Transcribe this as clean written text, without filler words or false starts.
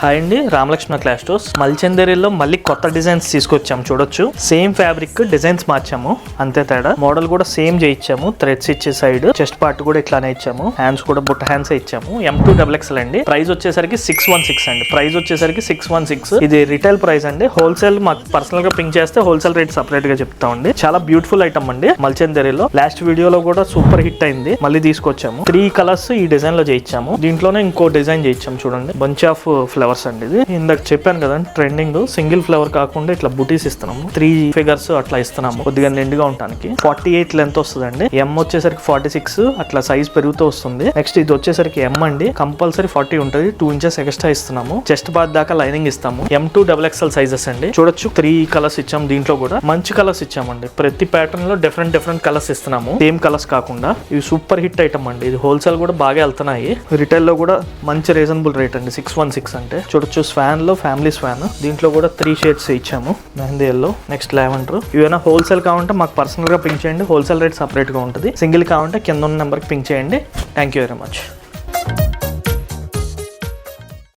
Hi అండి, Ramalakshmana class stores మల్చందేరిలో మళ్ళీ కొత్త డిజైన్స్ తీసుకొచ్చాము. చూడొచ్చు, సేమ్ ఫ్యాబ్రిక్ డిజైన్స్ మార్చాము, అంతే తేడా. మోడల్ కూడా సేమ్ చేయించాము, థ్రెడ్స్ ఇచ్చే సైడ్ చెస్ట్ పార్ట్ కూడా ఇట్లానే ఇచ్చాము, హ్యాండ్స్ కూడా బుట్ట హ్యాండ్స్ ఇచ్చాము. M2XXL అండి. ప్రైస్ వచ్చేసరికి 616 అండి. ప్రైస్ వచ్చేసరికి 616. ఇది రిటైల్ ప్రైస్ అండి. హోల్సేల్ మాకు పర్సనల్ గా పింక్ చేస్తే హోల్సేల్ రేట్ సపరేట్ గా చెప్తామండి. చాలా బ్యూటిఫుల్ ఐటమ్ అండి మల్చందేరిలో. లాస్ట్ వీడియోలో కూడా సూపర్ హిట్ అయింది, మళ్ళీ తీసుకొచ్చాము. 3 కలర్స్ ఈ డిజైన్ లో చేయించాము. దీంట్లోనే ఇంకో డిజైన్ చేయించాము. చూడండి, బంచ్ ఆఫ్ ఫ్లవర్స్ అండి. ఇది ఇందాక చెప్పాను కదా, ట్రెండింగ్ సింగిల్ ఫ్లవర్ కాకుండా ఇట్లా బుటీస్ ఇస్తున్నాము. 3 ఫిగర్స్ అట్లా ఇస్తున్నాము, కొద్దిగా నిండుగా ఉండడానికి. 48 లెంత్ వస్తుందండి. M వచ్చేసరికి 46 అట్లా సైజ్ పెరుగుతూ వస్తుంది. నెక్స్ట్ ఇది వచ్చేసరికి M అండి, కంపల్సరీ 40 ఉంటుంది. 2 ఇంచెస్ ఎక్స్ట్రా ఇస్తున్నాము. చెస్ట్ పార్ట్ దాకా లైనింగ్ ఇస్తాము. M2XXL సైజెస్ అండి. చూడొచ్చు, 3 కలర్స్ ఇచ్చాము. దీంట్లో కూడా మంచి కలర్స్ ఇచ్చామండి. ప్రతి ప్యాటర్న్ లో డిఫరెంట్ కలర్స్ ఇస్తున్నాము, సేమ్ కలర్స్ కాకుండా. ఇవి సూపర్ హిట్ ఐటమ్ అండి. ఇది హోల్సేల్ కూడా బాగా వెళ్తున్నాయి. రిటైల్ లో కూడా మంచి రీజనబుల్ రేట్ అండి, 616 అంటే. చూడొచ్చు, స్వాన్ లో ఫ్యామిలీ స్వాన్. దీంట్లో కూడా 3 షేడ్స్ ఇచ్చాము. Mehndi yellow, next lavender. ఇవైనా హోల్సేల్ కావాలంటే మాకు పర్సనల్ గా పింక్ చేయండి, హోల్సేల్ రేట్ సపరేట్ గా ఉంటుంది. సింగిల్ కావాలంటే కింద ఉన్న నెంబర్ కి పింక్ చేయండి. Thank you very much.